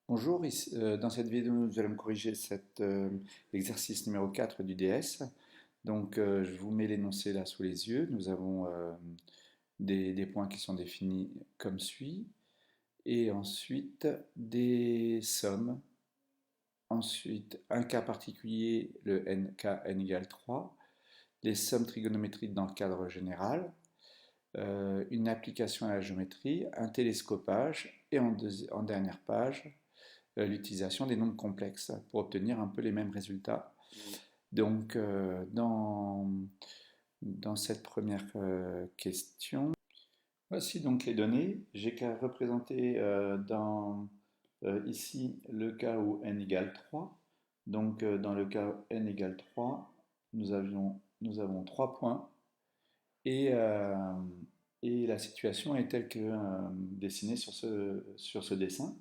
Bonjour, dans cette vidéo nous allons corriger l'exercice numéro 4 du DS. Donc je vous mets l'énoncé là sous les yeux. Nous avons des points qui sont définis comme suit. Et ensuite des sommes. Ensuite un cas particulier, le cas n égale 3. Les sommes trigonométriques dans le cadre général. Une application à la géométrie, un télescopage et en dernière page l'utilisation des nombres complexes pour obtenir un peu les mêmes résultats. Donc, dans cette première question, voici donc les données. J'ai qu'à représenter ici le cas où n égale 3. Donc, dans le cas où n égale 3, nous avons 3 points et la situation est telle que dessinée sur ce dessin.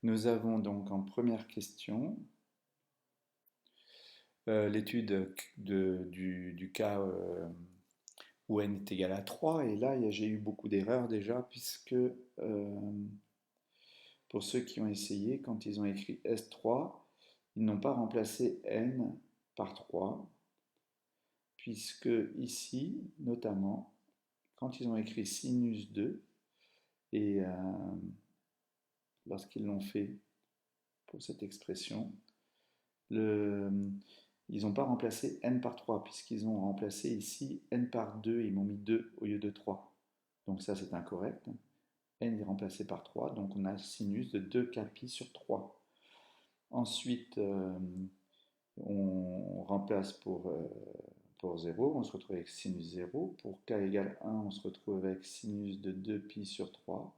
Nous avons donc en première question l'étude du cas où n est égal à 3. Et là, j'ai eu beaucoup d'erreurs déjà, puisque pour ceux qui ont essayé, quand ils ont écrit S3, ils n'ont pas remplacé n par 3, puisque ici, notamment, quand ils ont écrit sinus 2, et lorsqu'ils l'ont fait pour cette expression, ils n'ont pas remplacé n par 3, puisqu'ils ont remplacé ici n par 2, ils m'ont mis 2 au lieu de 3. Donc ça, c'est incorrect. N est remplacé par 3, donc on a sinus de 2 kpi sur 3. Ensuite, on remplace pour 0, on se retrouve avec sinus 0. Pour k égale 1, on se retrouve avec sinus de 2 pi sur 3.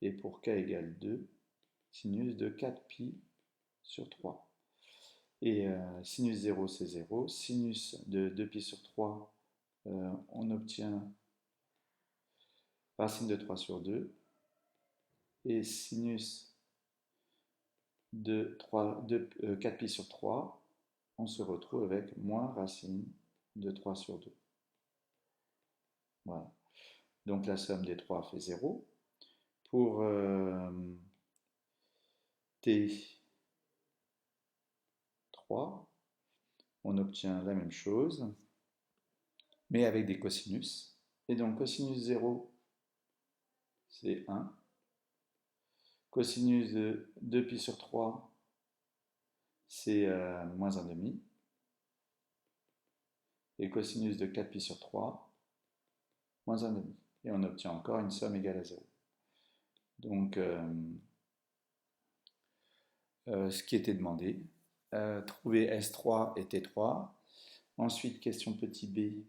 Et pour k égale 2, sinus de 4 pi sur 3. Et sinus 0, c'est 0. Sinus de 2pi sur 3, on obtient racine de 3 sur 2. Et sinus de 4pi sur 3, on se retrouve avec moins racine de 3 sur 2. Voilà. Donc la somme des 3 fait 0. Pour T3, on obtient la même chose, mais avec des cosinus. Et donc cosinus 0, c'est 1. Cosinus de 2pi sur 3, c'est moins 1,5. Et cosinus de 4pi sur 3, moins 1,5. Et on obtient encore une somme égale à 0. Donc, ce qui était demandé, trouver S3 et T3. Ensuite, question petit b,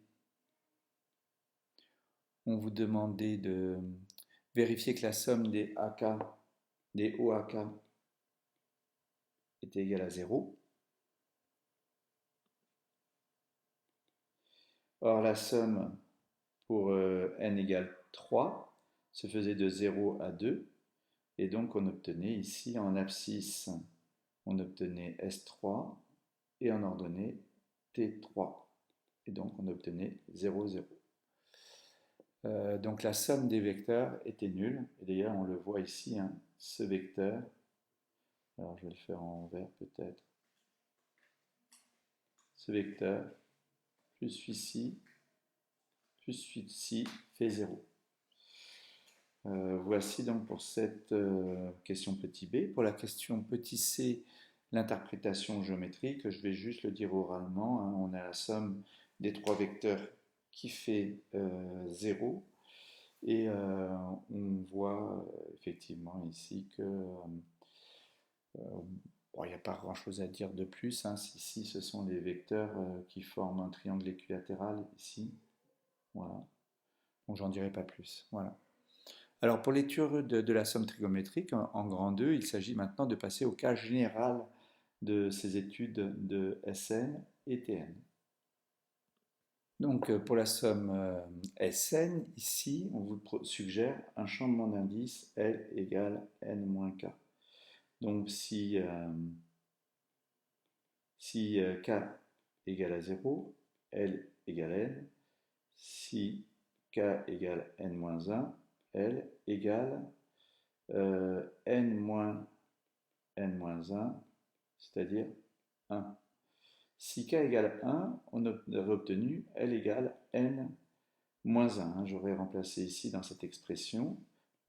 on vous demandait de vérifier que la somme des AK, des OAK était égale à 0. Or, la somme pour n égale 3 se faisait de 0 à 2. Et donc, on obtenait ici en abscisse, on obtenait S3 et en ordonnée T3. Et donc, on obtenait 0, 0. Donc la somme des vecteurs était nulle. Et d'ailleurs, on le voit ici, hein, ce vecteur. Alors, je vais le faire en vert peut-être. Ce vecteur, plus celui-ci, plus celui-ci, fait 0. Voici donc pour cette question petit b. Pour la question petit c, l'interprétation géométrique, je vais juste le dire oralement, hein, on a la somme des 3 vecteurs qui fait 0. Et on voit effectivement ici que bon, il n'y a pas grand-chose à dire de plus, hein. Ici, ce sont les vecteurs qui forment un triangle équilatéral ici. Voilà. Donc j'en dirai pas plus. Voilà. Alors pour l'étude de la somme trigonométrique en grand 2, il s'agit maintenant de passer au cas général de ces études de Sn et Tn. Donc pour la somme Sn, ici, on vous suggère un changement d'indice L égale n-k. Donc si k égale à 0, L égale n. Si k égale n-1, L égale n moins n-1, c'est-à-dire 1. Si k égale 1, on aurait obtenu L égale n-1. J'aurais remplacé ici dans cette expression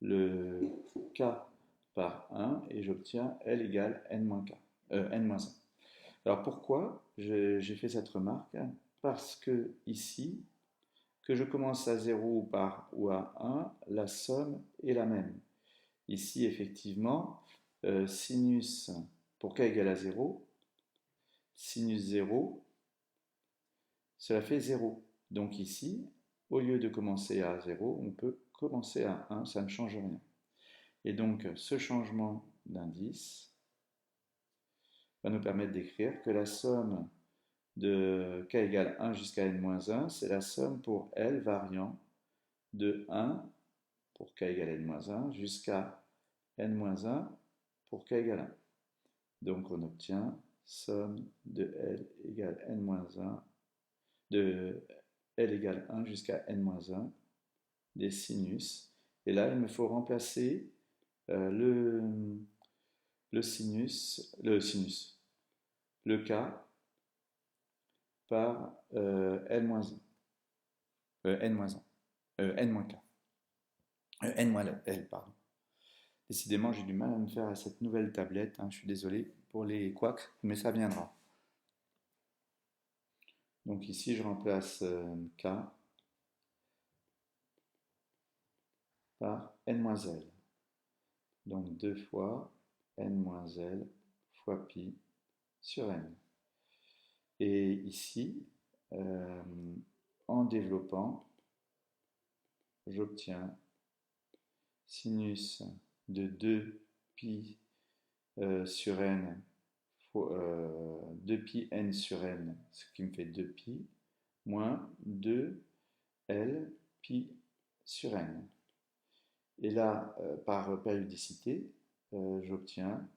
le k par 1 et j'obtiens L égale n-1. Alors pourquoi j'ai fait cette remarque? Parce que ici, que je commence à 0 ou à 1, la somme est la même. Ici, effectivement, sinus pour k égale à 0, sinus 0, cela fait 0. Donc ici, au lieu de commencer à 0, on peut commencer à 1, ça ne change rien. Et donc, ce changement d'indice va nous permettre d'écrire que la somme de k égale 1 jusqu'à n-1, c'est la somme pour L variant de 1 pour k égale n-1 jusqu'à n-1 pour k égale 1. Donc on obtient somme de L égale n-1, de L égale 1 jusqu'à n-1 des sinus. Et là, il me faut remplacer le k par n-1, n-k, n-l, pardon. Décidément, j'ai du mal à me faire à cette nouvelle tablette, je suis désolé pour les couacs, mais ça viendra. Donc ici, je remplace k par n-l. Donc 2 fois n-l fois pi sur n. Et ici, en développant, j'obtiens sinus de 2pi sur n, 2pi n sur n, ce qui me fait 2pi, moins 2l pi sur n. Et là, par périodicité, j'obtiens,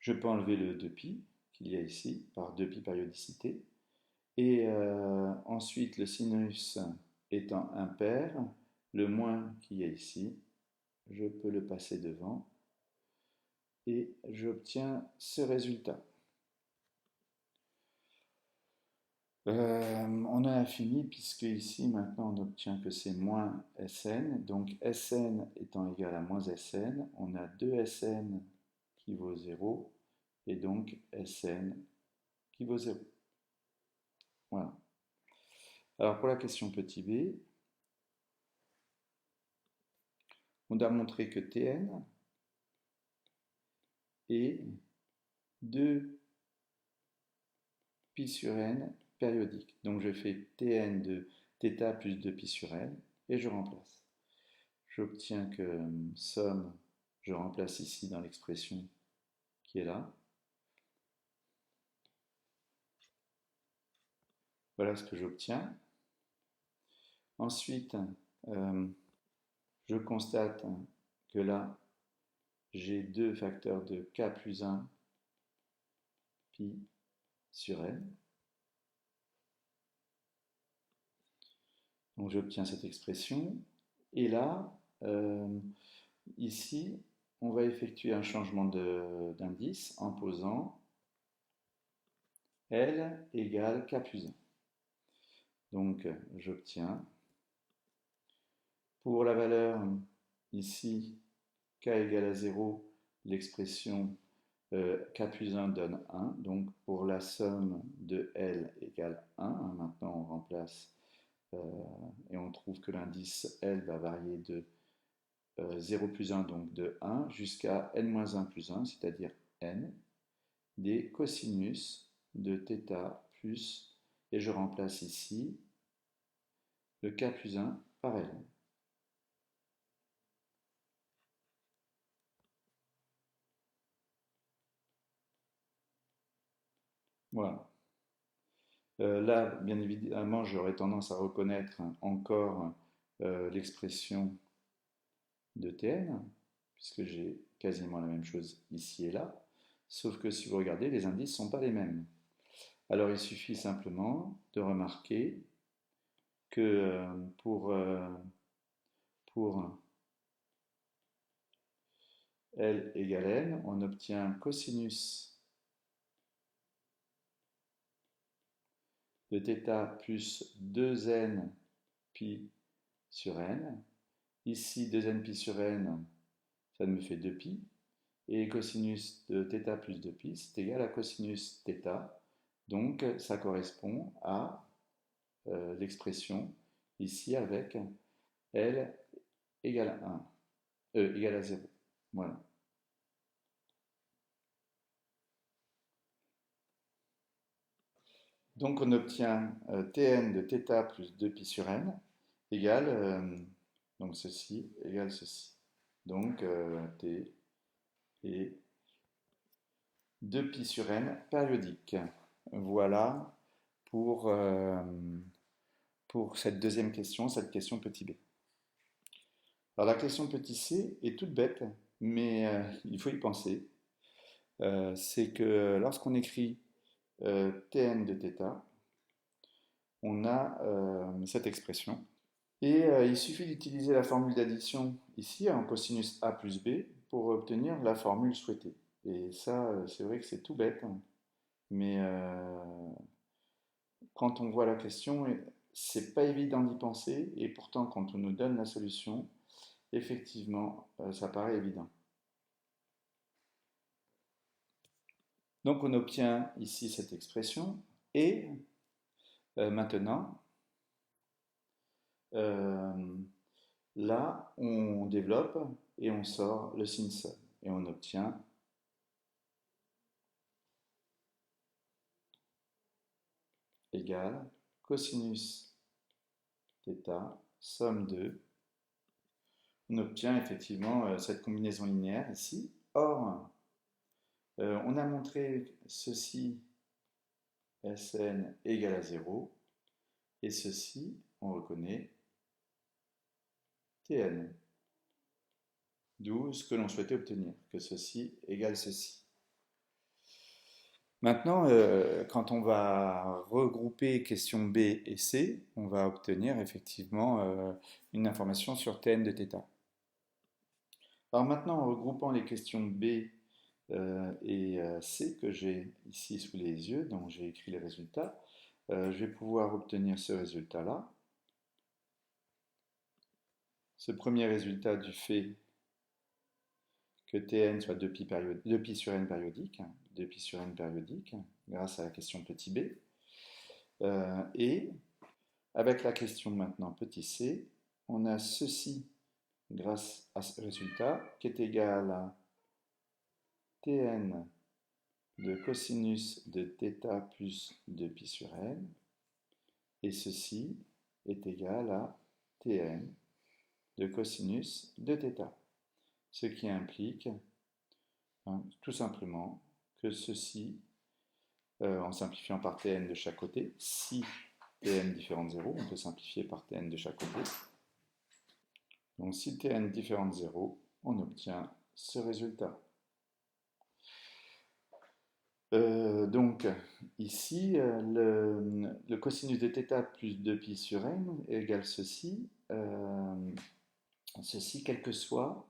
je peux enlever le 2pi qu'il y a ici, par 2pi périodicité, et ensuite le sinus étant impair, le moins qu'il y a ici, je peux le passer devant, et j'obtiens ce résultat. On en a fini puisque ici maintenant on obtient que c'est moins Sn, donc Sn étant égal à moins Sn, on a 2 Sn qui vaut 0 et donc Sn qui vaut 0. Voilà. Alors pour la question petit b, on doit montrer que Tn est 2 pi sur n périodique. Donc je fais Tn de θ plus 2 pi sur n et je remplace. J'obtiens que somme, je remplace ici dans l'expression qui est là. Voilà ce que j'obtiens. Ensuite, je constate que là, j'ai deux facteurs de k plus 1 pi sur n. Donc j'obtiens cette expression. Et là, ici, on va effectuer un changement d'indice en posant L égale k plus 1. Donc j'obtiens, pour la valeur ici, k égale à 0, l'expression k plus 1 donne 1. Donc pour la somme de L égale 1, maintenant on remplace et on trouve que l'indice L va varier de 0 plus 1, donc de 1, jusqu'à n-1 plus 1, c'est-à-dire n, des cosinus de θ plus, et je remplace ici le k plus 1 par L. Voilà. Là, bien évidemment, j'aurais tendance à reconnaître encore l'expression de Tn, puisque j'ai quasiment la même chose ici et là, sauf que si vous regardez, les indices ne sont pas les mêmes. Alors il suffit simplement de remarquer que pour L égale N, on obtient cosinus de θ plus 2n pi sur n. Ici, 2n pi sur n, ça me fait 2pi. Et cosinus de θ plus 2pi, c'est égal à cosinus θ. Donc, ça correspond à l'expression ici avec L égale à 1, égale à 0. Voilà. Donc, on obtient Tn de θ plus 2pi sur n égale, donc ceci égale ceci. Donc, T est 2pi sur n périodique. Voilà pour, pour cette deuxième question, cette question petit b. Alors la question petit c est toute bête, mais il faut y penser. C'est que lorsqu'on écrit Tn de θ, on a cette expression. Et il suffit d'utiliser la formule d'addition ici, en cosinus a plus b, pour obtenir la formule souhaitée. Et ça, c'est vrai que c'est tout bête, hein. Mais quand on voit la question, c'est pas évident d'y penser, et pourtant quand on nous donne la solution, effectivement, ça paraît évident. Donc on obtient ici cette expression, et maintenant, là, on développe et on sort le sin sum, et on obtient égale cosinus θ, somme 2. On obtient effectivement cette combinaison linéaire ici. Or, on a montré ceci, Sn égale à 0, et ceci, on reconnaît Tn. D'où ce que l'on souhaitait obtenir, que ceci égale ceci. Maintenant, quand on va regrouper questions B et C, on va obtenir effectivement une information sur Tn de θ. Alors maintenant, en regroupant les questions B et C que j'ai ici sous les yeux, donc j'ai écrit les résultats, je vais pouvoir obtenir ce résultat-là. Ce premier résultat du fait que Tn soit 2pi sur n périodique, 2pi sur n périodique, grâce à la question petit b. Et avec la question maintenant petit c, on a ceci grâce à ce résultat qui est égal à Tn de cosinus de θ plus 2pi sur n, et ceci est égal à Tn de cosinus de θ. Ce qui implique tout simplement que ceci, en simplifiant par Tn de chaque côté, si Tn différent de 0, on peut simplifier par Tn de chaque côté. Donc si Tn différent de 0, on obtient ce résultat. Donc ici, le cosinus de θ plus 2pi sur n égale ceci, ceci quel que soit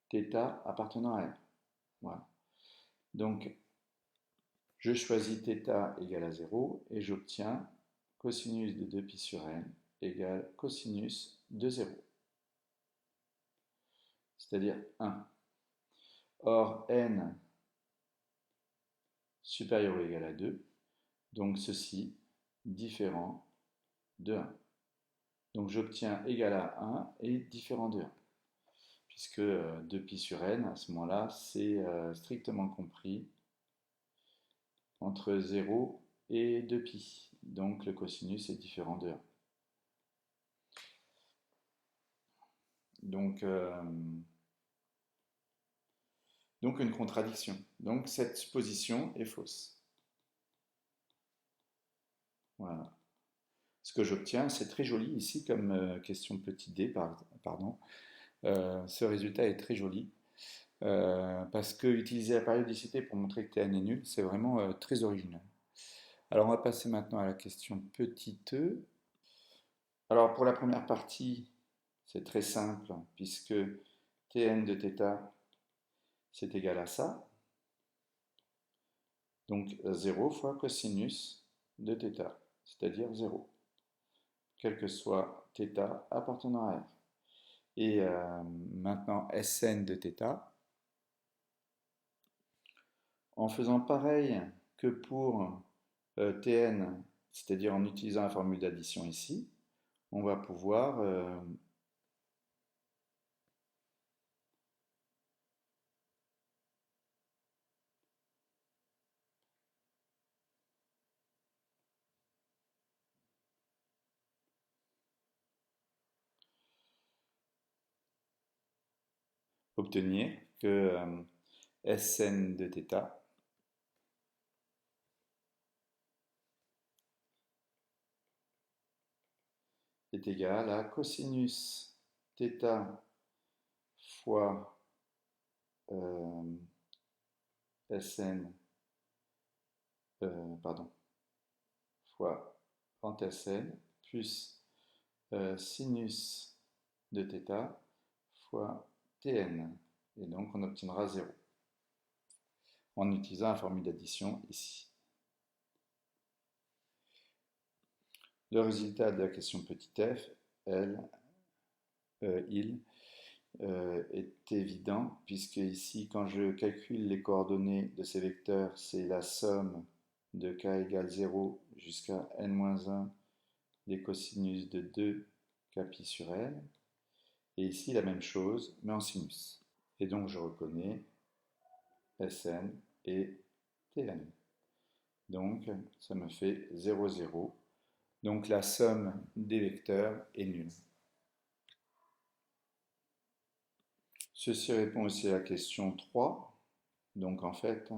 θ appartenant à n. Voilà. Donc je choisis θ égale à 0 et j'obtiens cosinus de 2pi sur n égale cosinus de 0, c'est-à-dire 1. Or n supérieur ou égal à 2, donc ceci différent de 1. Donc j'obtiens égal à 1 et différent de 1, puisque 2pi sur n, à ce moment-là, c'est strictement compris entre 0 et 2pi. Donc le cosinus est différent de 1. Donc une contradiction. Donc cette supposition est fausse. Voilà. Ce que j'obtiens, c'est très joli ici comme question petit d, pardon. Ce résultat est très joli. Parce que utiliser la périodicité pour montrer que Tn est nul, c'est vraiment très original. Alors on va passer maintenant à la question petit e. Alors pour la première partie, c'est très simple, puisque Tn de θ, c'est égal à ça. Donc 0 fois cosinus de θ, c'est-à-dire 0, quel que soit θ appartenant à R. Et maintenant Sn de θ, en faisant pareil que pour Tn, c'est-à-dire en utilisant la formule d'addition ici, on va pouvoir obtenir que Sn de θ est égal à cosinus θ fois Sn, fois rent Sn plus sinus de θ fois Tn. Et donc on obtiendra 0 en utilisant la formule d'addition ici. Le résultat de la question petit f, il est évident, puisque ici, quand je calcule les coordonnées de ces vecteurs, c'est la somme de k égale 0 jusqu'à n-1 des cosinus de 2kπ sur n. Et ici, la même chose, mais en sinus. Et donc, je reconnais Sn et Tn. Donc, ça me fait 0, 0. Donc, la somme des vecteurs est nulle. Ceci répond aussi à la question 3. Donc, en fait,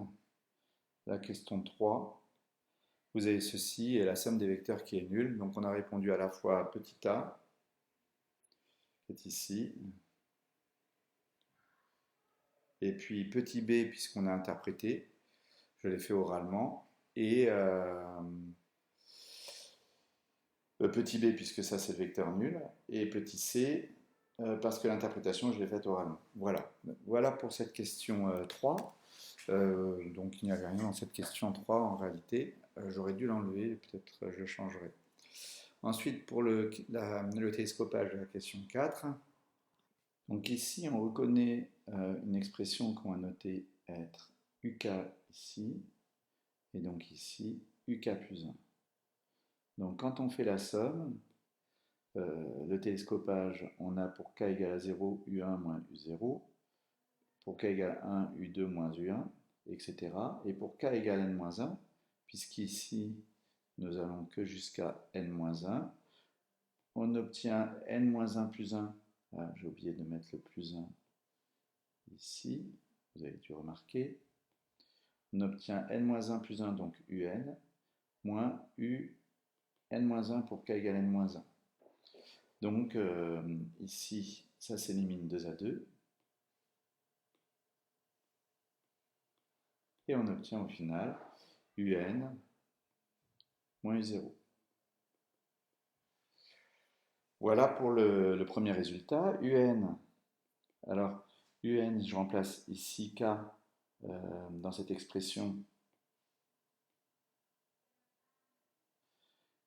la question 3, vous avez ceci et la somme des vecteurs qui est nulle. Donc, on a répondu à la fois à petit a, qui est ici, et puis petit b, puisqu'on a interprété, je l'ai fait oralement, et petit b, puisque ça c'est le vecteur nul, et petit c, parce que l'interprétation, je l'ai faite oralement. Voilà. Voilà pour cette question 3. Donc il n'y avait rien dans cette question 3 en réalité. J'aurais dû l'enlever, peut-être je le changerai. Ensuite, pour le télescopage de la question 4, donc ici on reconnaît une expression qu'on va noter être UK ici, et donc ici UK plus 1. Donc quand on fait la somme, le télescopage, on a pour k égale à 0, U1 moins U0, pour k égale à 1, U2 moins U1, etc. Et pour k égale n-1, puisqu'ici nous allons que jusqu'à n-1, on obtient n-1 plus 1, ah, j'ai oublié de mettre le plus 1 ici, vous avez dû remarquer, on obtient n-1 plus 1, donc un, moins u n-1 pour k égale n-1. Donc ici, ça s'élimine 2 à 2. Et on obtient au final un moins u0. Voilà pour le premier résultat. Alors je remplace ici k dans cette expression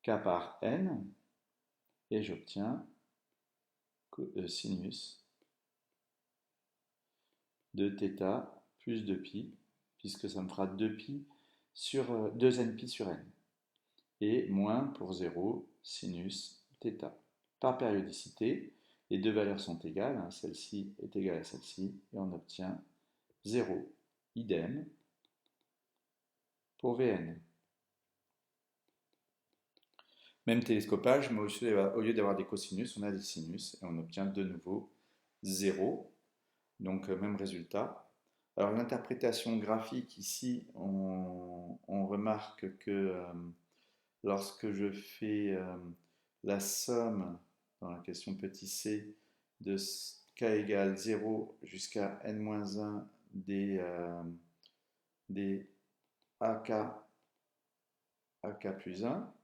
k par n, et j'obtiens sinus de θ plus 2π, puisque ça me fera 2π sur 2nπ sur n, et moins pour 0 sinus θ. Par périodicité, les deux valeurs sont égales, hein, celle-ci est égale à celle-ci, et on obtient 0. Idem pour Vn. Même télescopage, mais au lieu d'avoir des cosinus, on a des sinus, et on obtient de nouveau 0. Donc même résultat. Alors l'interprétation graphique ici, on remarque que lorsque je fais la somme dans la question petit c de k égale 0 jusqu'à n-1 des ak plus 1,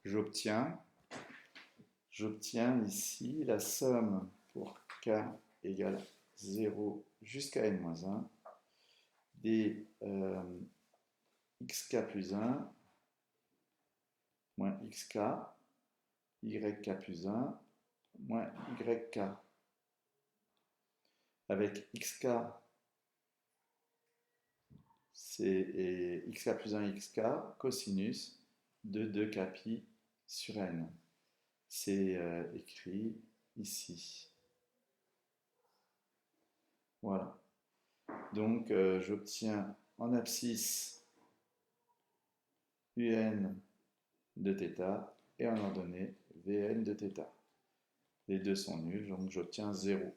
j'obtiens ici la somme pour k égale 0 jusqu'à n-1 des xk plus 1 moins xk, yk plus 1 moins yk, avec xk, c'est xk plus 1 xk, cosinus de 2k pi sur n. C'est écrit ici. Voilà. Donc, j'obtiens en abscisse un de θ et en ordonnée Vn de θ. Les deux sont nuls, donc j'obtiens 0.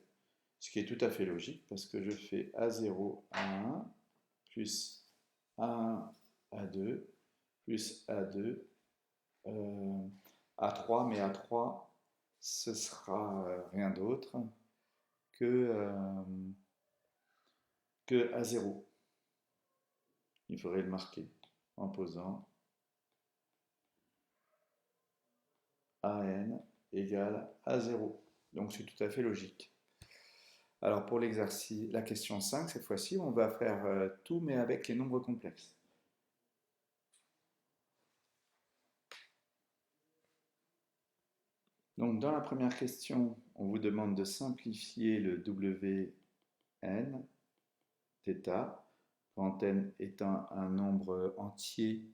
Ce qui est tout à fait logique parce que je fais A0, A1, plus A1, A2, plus A2, A3, mais A3, ce sera rien d'autre que A0. Il faudrait le marquer en posant AN égale A0. Donc c'est tout à fait logique. Alors pour l'exercice, la question 5, cette fois-ci, on va faire tout mais avec les nombres complexes. Donc dans la première question, on vous demande de simplifier le Wn, θ, quand n étant un nombre entier.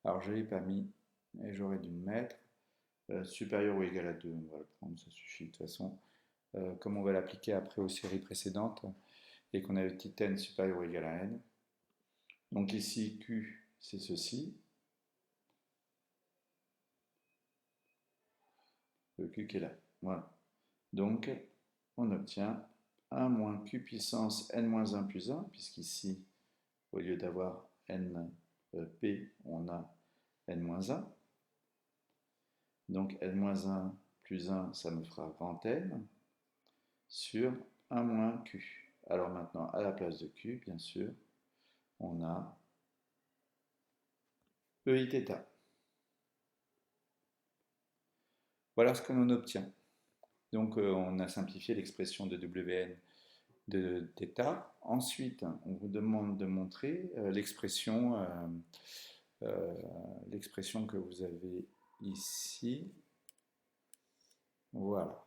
Alors je ne l'ai pas mis, et j'aurais dû le mettre. Supérieur ou égal à 2, on va le prendre, ça suffit de toute façon. Comme on va l'appliquer après aux séries précédentes, et qu'on a le petit n supérieur ou égal à n. Donc ici, Q, c'est ceci. Le Q qui est là. Voilà. Donc, on obtient 1 moins Q puissance n-1 plus 1, puisqu'ici, au lieu d'avoir n p, on a n-1. Donc, n-1 plus 1, ça me fera grand N, sur 1 moins Q. Alors maintenant, à la place de Q, bien sûr, on a EIθ. Voilà ce que l'on obtient. Donc on a simplifié l'expression de Wn de θ. Ensuite, on vous demande de montrer l'expression que vous avez ici. Voilà.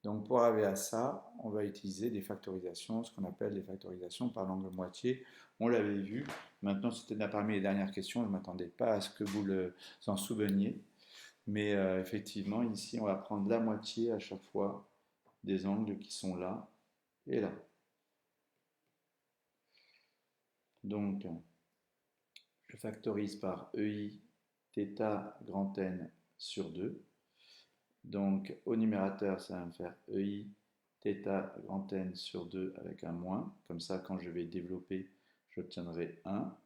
Donc pour arriver à ça, on va utiliser des factorisations, ce qu'on appelle des factorisations par l'angle moitié. On l'avait vu. Maintenant, c'était parmi les dernières questions. Je ne m'attendais pas à ce que vous en souveniez. Mais effectivement, ici, on va prendre la moitié à chaque fois des angles qui sont là et là. Donc, je factorise par EI θ grand N sur 2. Donc, au numérateur, ça va me faire EI θ grand N sur 2 avec un moins. Comme ça, quand je vais développer, j'obtiendrai 1.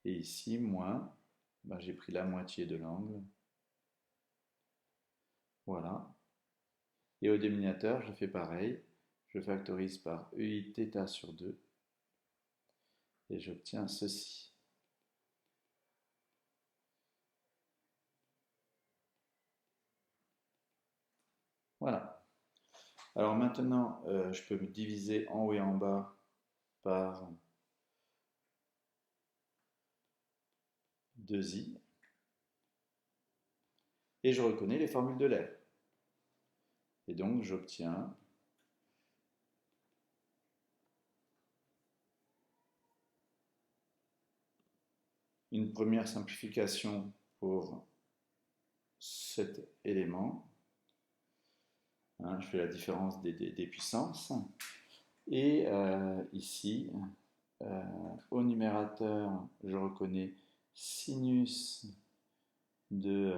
Et ici, moins, ben, j'ai pris la moitié de l'angle. Voilà. Et au dénominateur, je fais pareil. Je factorise par EI θ sur 2. Et j'obtiens ceci. Voilà. Alors maintenant, je peux me diviser en haut et en bas par 2i. Et je reconnais les formules de l'air. Et donc j'obtiens une première simplification pour cet élément. Hein, je fais la différence des puissances. Et ici, au numérateur, je reconnais sinus de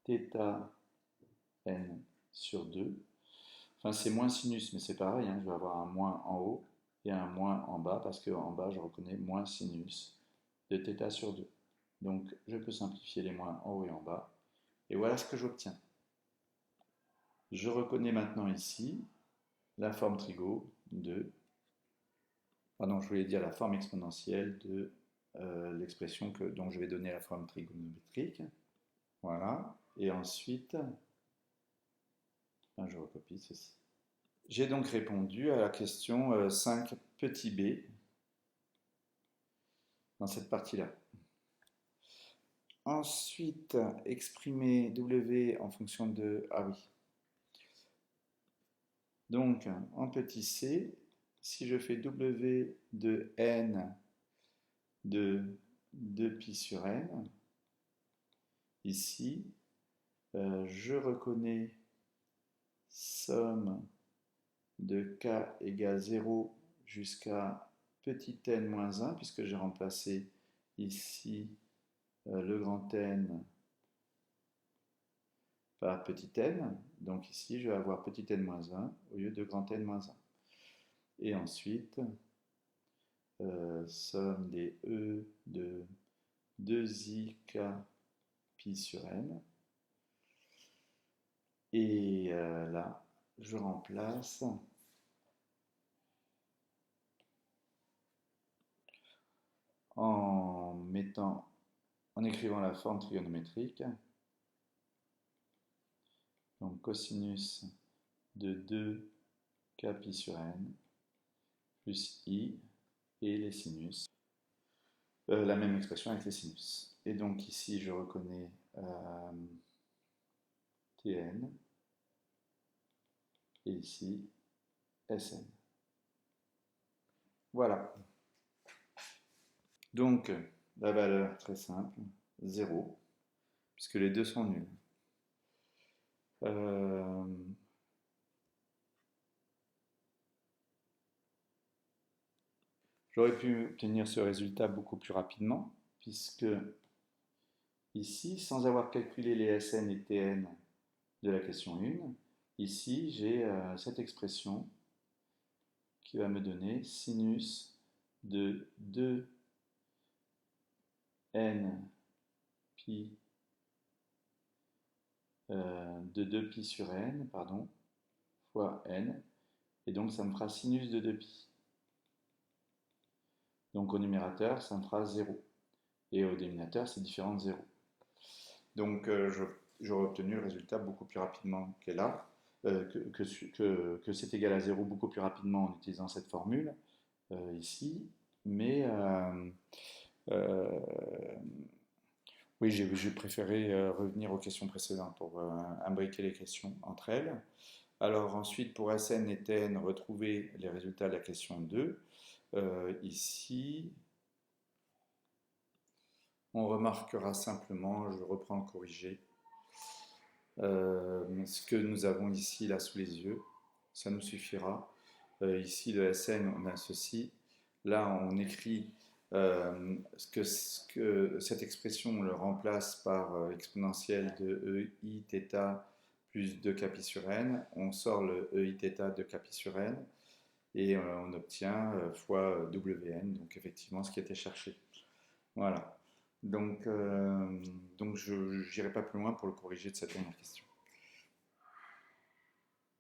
θ n sur 2. Enfin, c'est moins sinus, mais c'est pareil, hein, je vais avoir un moins en haut et un moins en bas, parce qu'en bas, je reconnais moins sinus de θ sur 2. Donc, je peux simplifier les moins en haut et en bas. Et voilà ce que j'obtiens. Je reconnais maintenant ici la forme trigo de... Pardon, je voulais dire la forme exponentielle de l'expression dont je vais donner la forme trigonométrique. Voilà. Et ensuite, je recopie ceci. J'ai donc répondu à la question 5 petit b dans cette partie-là. Ensuite, exprimer W en fonction de... Ah oui. Donc, en petit c, si je fais W de n de 2pi sur n, ici, je reconnais somme de k égale 0 jusqu'à petit n moins 1, puisque j'ai remplacé ici le grand N par petit n. Donc ici, je vais avoir petit n moins 1 au lieu de grand N moins 1. Et ensuite, somme des E de 2ik pi sur n. Et là, je remplace en écrivant la forme trigonométrique. Donc cosinus de 2k pi sur n plus i et les sinus. La même expression avec les sinus. Et donc ici, je reconnais Tn et ici Sn. Voilà. Donc, la valeur très simple, 0, puisque les deux sont nuls. J'aurais pu obtenir ce résultat beaucoup plus rapidement, puisque ici, sans avoir calculé les Sn et Tn de la question 1, ici j'ai cette expression qui va me donner sinus de 2n pi de 2pi sur n, pardon, fois n, et donc ça me fera sinus de 2pi. Donc au numérateur, ça me fera 0, et au dénominateur, c'est différent de 0. Donc j'aurais obtenu le résultat beaucoup plus rapidement qu'est là, que c'est égal à 0 beaucoup plus rapidement en utilisant cette formule, ici, mais oui, j'ai préféré revenir aux questions précédentes pour imbriquer les questions entre elles. Alors ensuite, pour Sn et Tn, retrouver les résultats de la question 2. Ici, on remarquera simplement, je reprends le corrigé, ce que nous avons ici, là, sous les yeux. Ça nous suffira. Ici, le Sn, on a ceci. Là, on écrit cette expression, on le remplace par exponentielle de ei θ plus 2k pi sur n. On sort le ei θ de k pi sur n et on obtient fois wn, donc effectivement ce qui était cherché. Voilà. Donc je n'irai pas plus loin pour le corriger de cette dernière question.